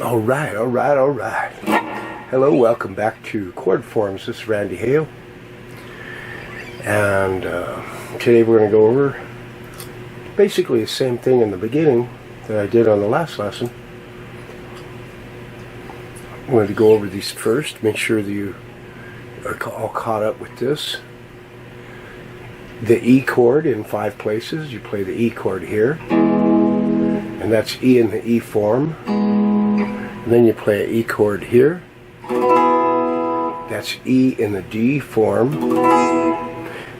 All right. Hello, welcome back to Chord Forms. This is Randy Hale. And today we're going to go over basically the same thing in the beginning that I did on the last lesson. I'm going to go over these first, make sure that you are all caught up with this. The E chord in 5 places. You play the E chord here, and that's E in the E form. And then you play an E chord here. That's E in the D form.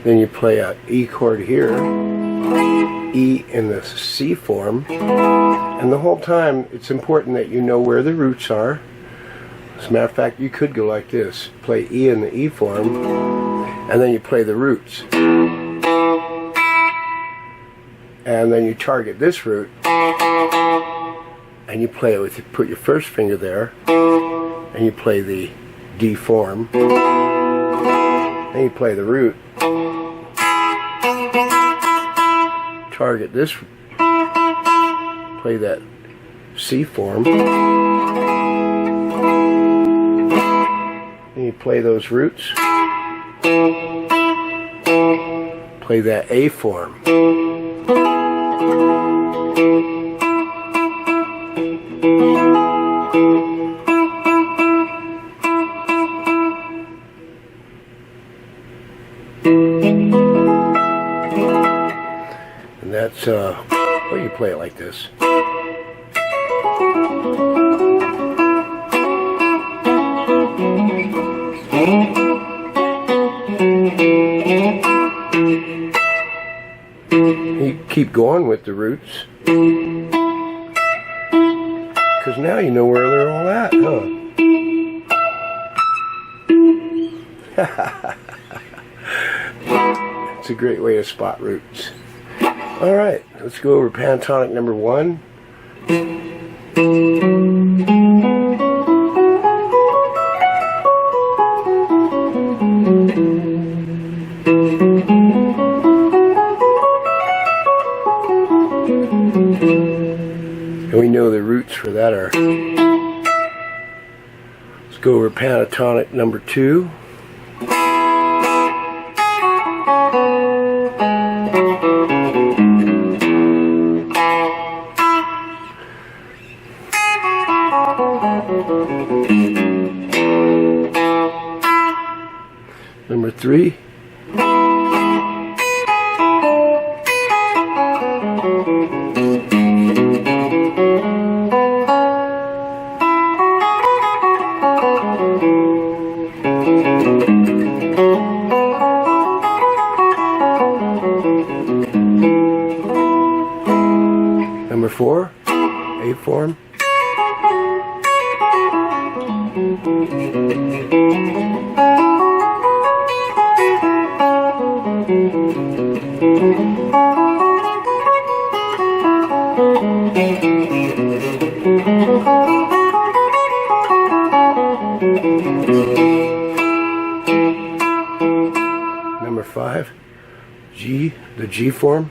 Then you play an E chord here, E in the C form. And the whole time it's important that you know where the roots are. As a matter of fact, you could go like this. Play E in the E form, and then you play the roots. And then you target this root, and you play it with, put your first finger there, and you play the D form, and you play the root, target this, play that C form, and you play those roots, play that A form. And that's, well, you play it like this. You keep going with the roots, because now you know where they're all at, huh? It's a great way to spot roots. Alright, let's go over pentatonic number 1. And we know the roots for that are. Let's go over pentatonic number 2. Number 3. Number 4, A form. Number 5, G, the G form.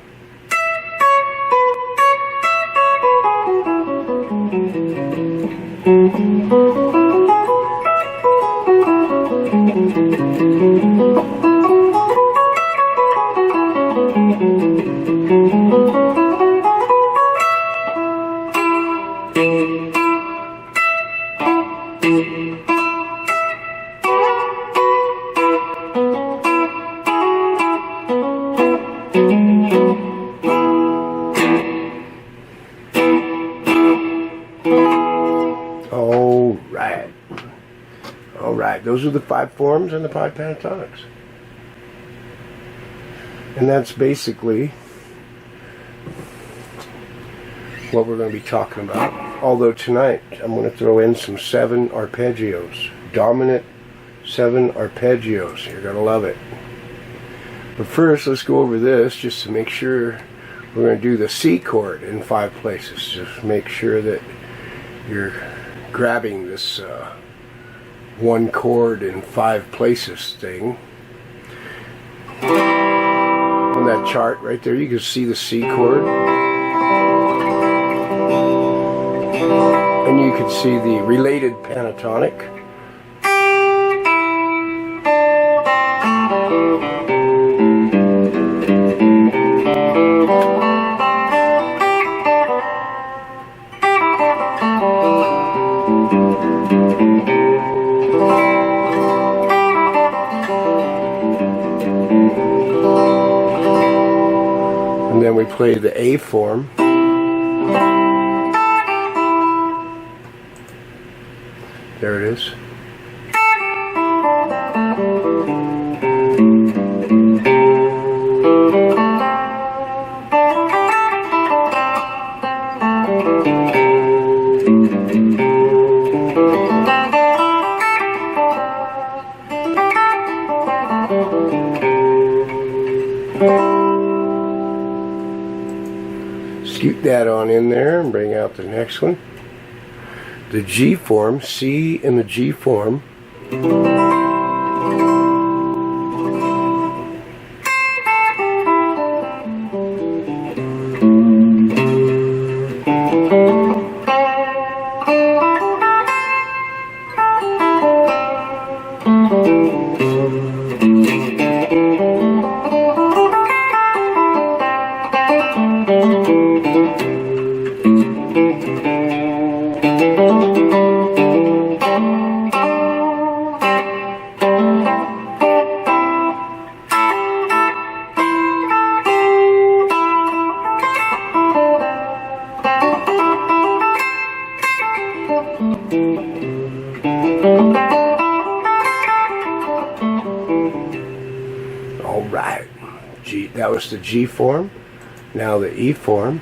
Alright, those are the 5 forms and the 5 pentatonics. And that's basically what we're going to be talking about. Although tonight I'm going to throw in some 7 arpeggios. Dominant 7 arpeggios. You're going to love it. But first, let's go over this just to make sure. We're going to do the C chord in 5 places. Just make sure that you're grabbing this 1 chord in 5 places thing. On that chart right there, you can see the C chord. And you can see the related pentatonic. And then we play the A form. There it is. Scoot that on in there and bring out the next one. The G form, C in the G form. All right, G, that was the G form. Now the E form.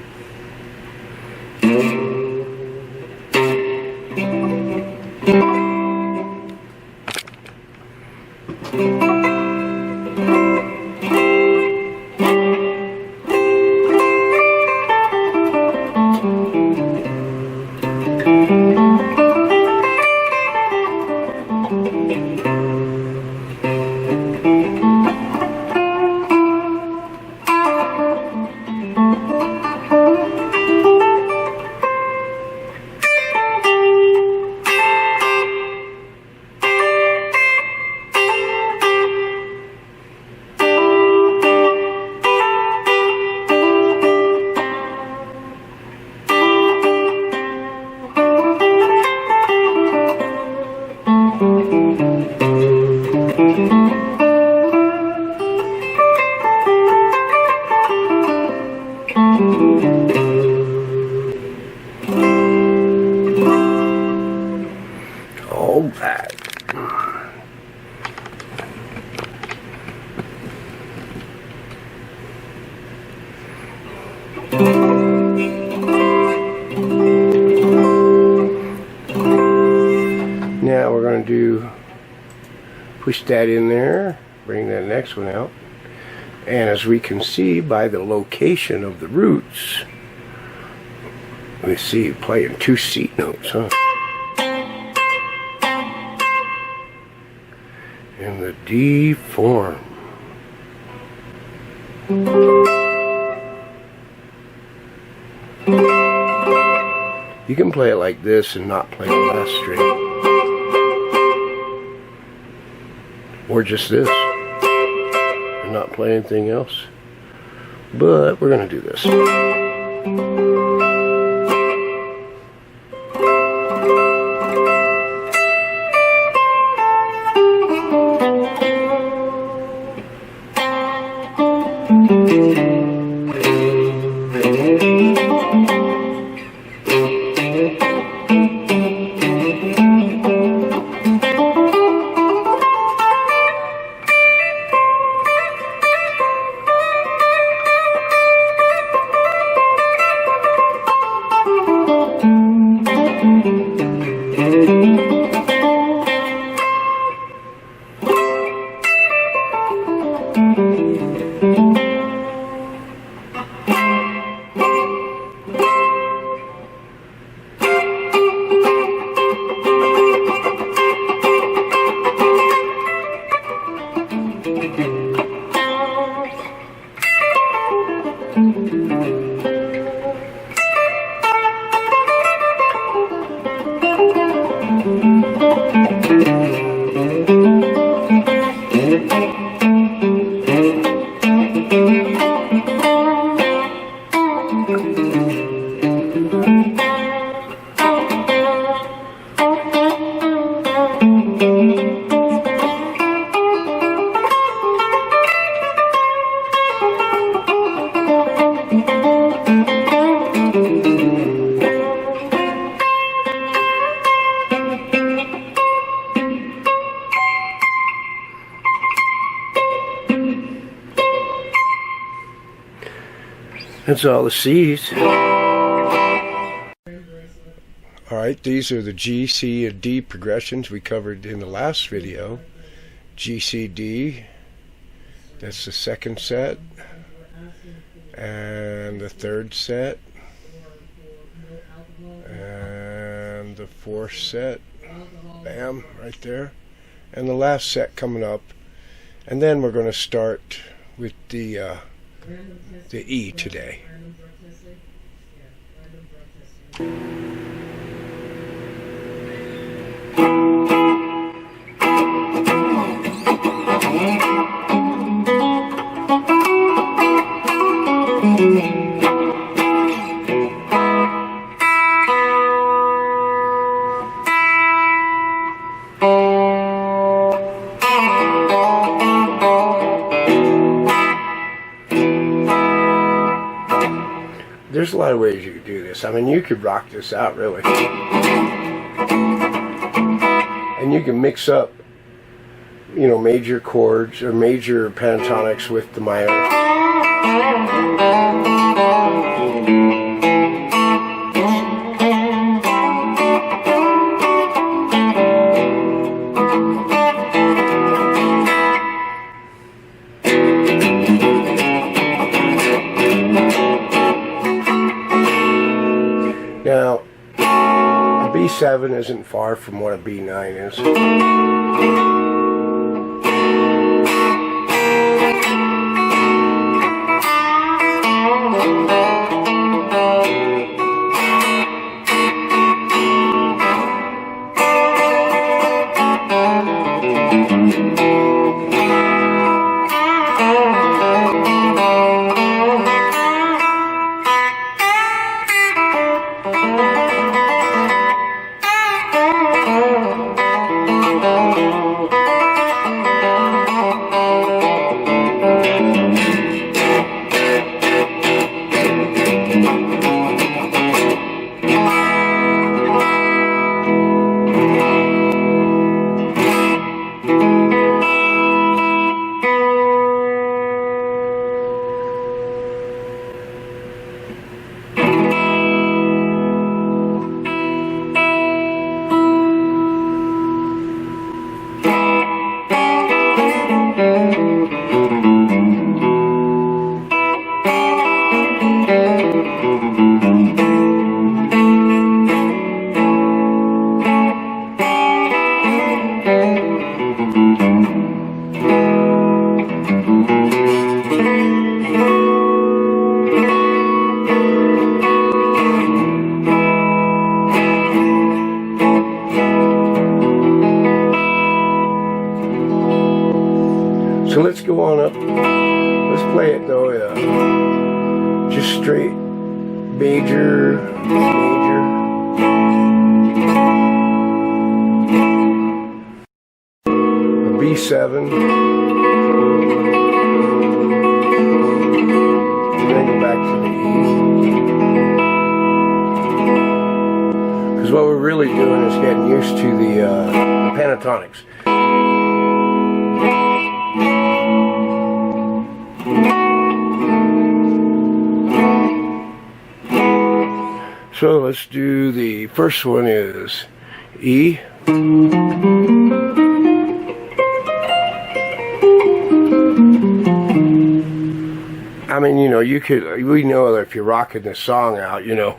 All right. Now we're going to push that in there, bring that next one out, and as we can see by the location of the roots, we see playing two C notes, huh? In the D form. You can play it like this and not play the last string. Or just this. And not play anything else. But we're going to do this. That's all the C's. Alright, these are the G, C, and D progressions we covered in the last video. G, C, D. That's the second set. And the third set. And the fourth set. Bam, right there. And the last set coming up. And then we're going to start with the E today. There's a lot of ways you could do this. I mean, you could rock this out, really. And you can mix up, you know, major chords or major pentatonics with the minor. Now, a B7 isn't far from what a B9 is. So let's go on up. Let's play it though, just straight major, major. A B7. And then go back to the E. Because what we're really doing is getting used to the pentatonics. So let's do the first one is E. I mean, you know, we know that if you're rocking this song out, you know.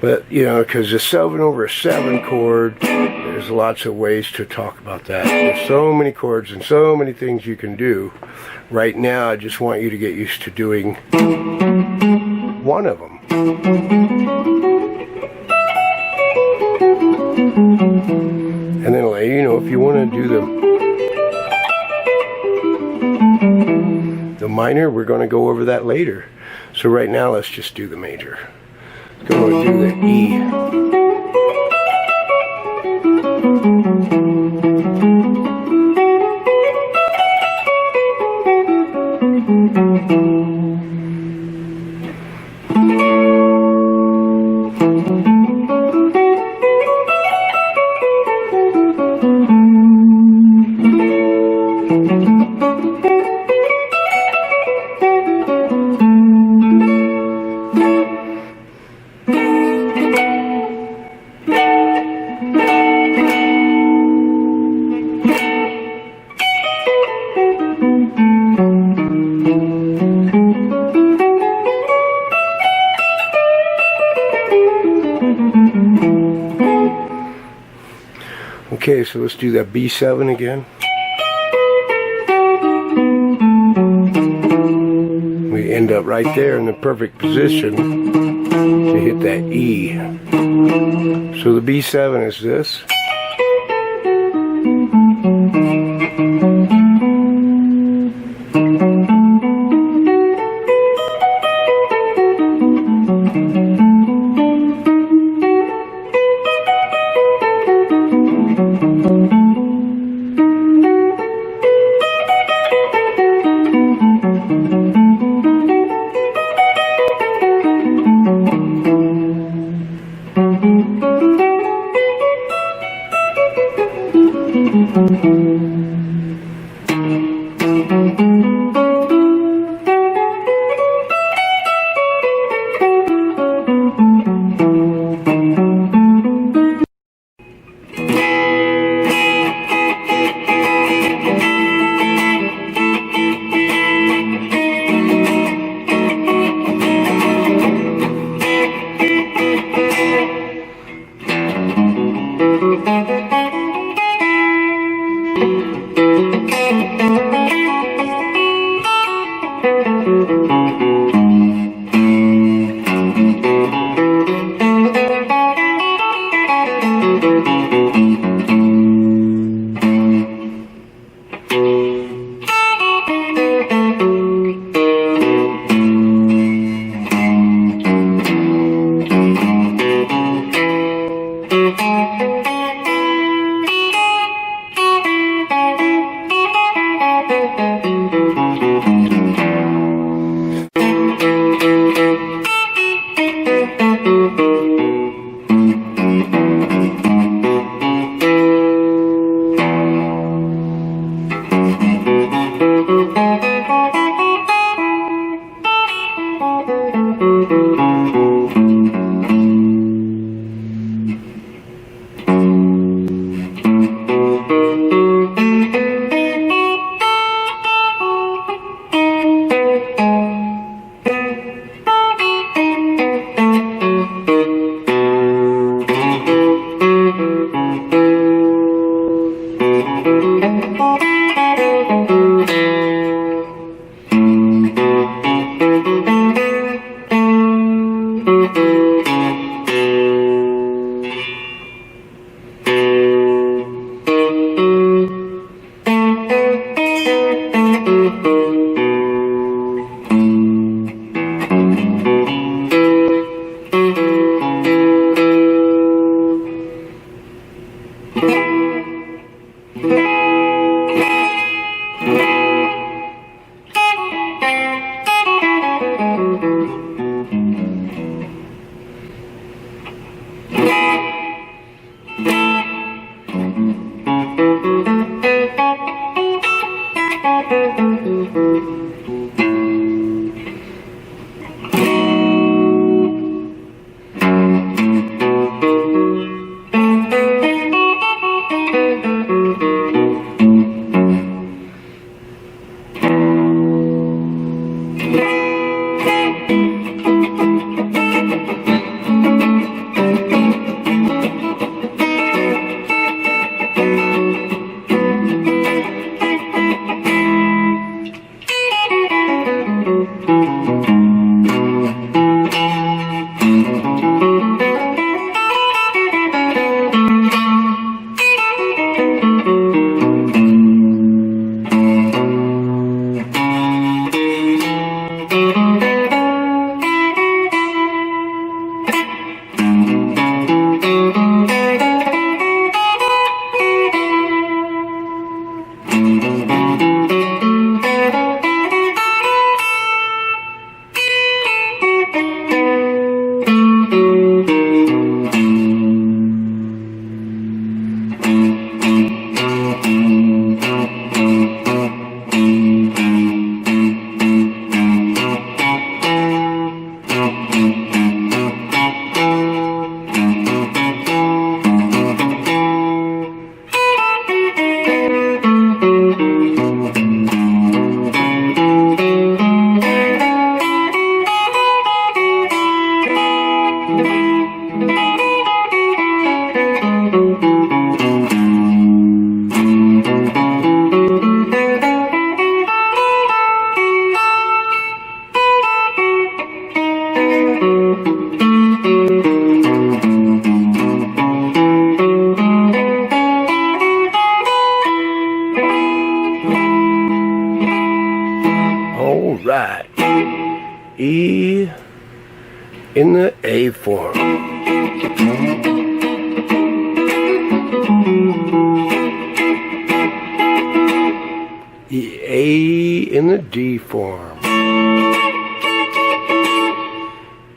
But, you know, because the 7/7 chord, there's lots of ways to talk about that. There's so many chords and so many things you can do. Right now, I just want you to get used to doing one of them. And then, you know, if you want to do the minor, we're going to go over that later. So right now, let's just do the major. Go and do the E. Okay, so let's do that B7 again. We end up right there in the perfect position to hit that E. So the B7 is this. E in the A form. A in the D form.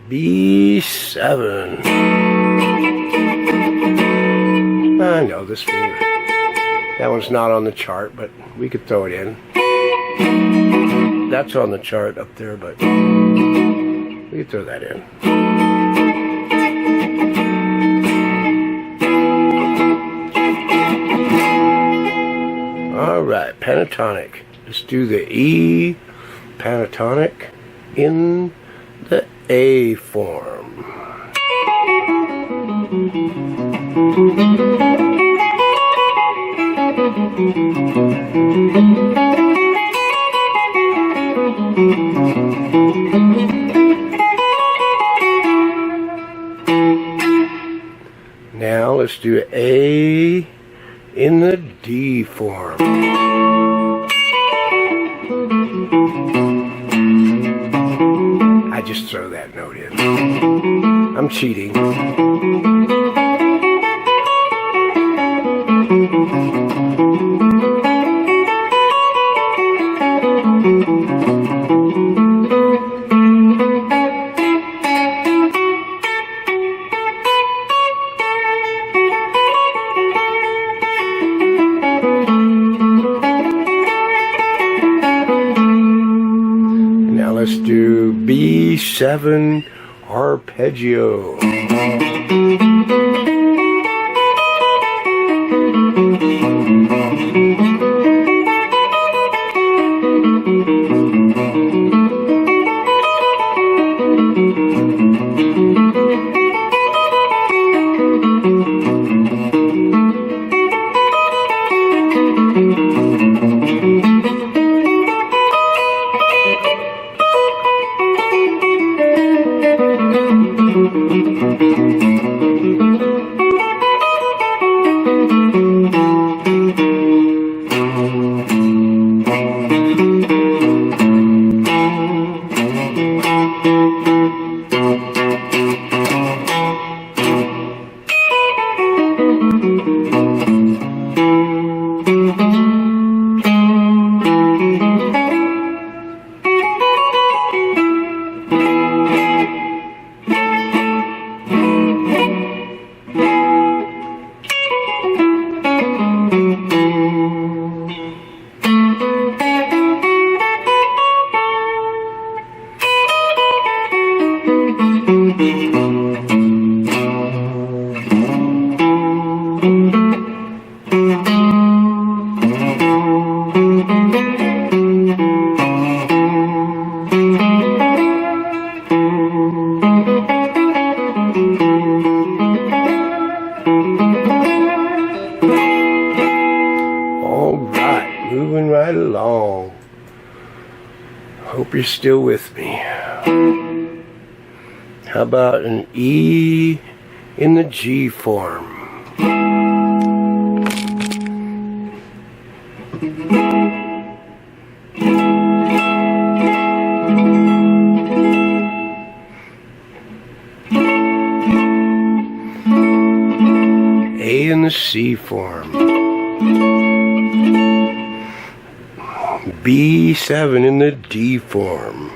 B7. I know this finger. That one's not on the chart, but we could throw it in. That's on the chart up there, but we could throw that in. Alright, pentatonic. Let's do the E pentatonic in the A form. Now let's do A in the D form. I just throw that note in. I'm cheating. Let's do B7 arpeggio. Moving right along. Hope you're still with me. How about an E in the G form? A in the C form. B7 in the D form.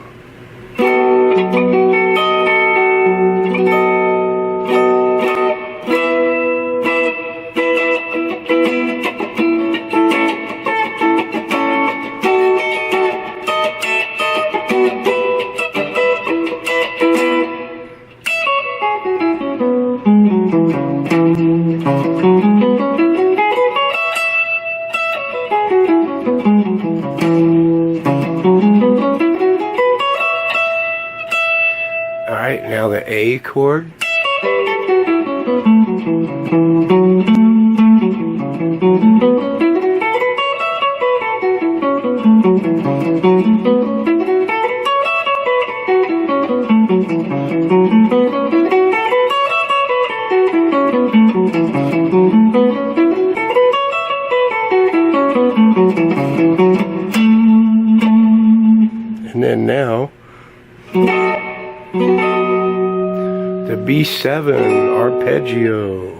Alright, now the A chord. And then now E7 arpeggio.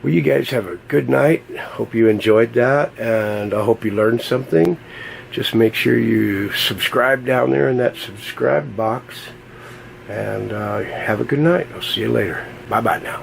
Well, you guys have a good night. Hope you enjoyed that, and I hope you learned something. Just make sure you subscribe down there in that subscribe box, and have a good night. I'll see you later. Bye-bye now.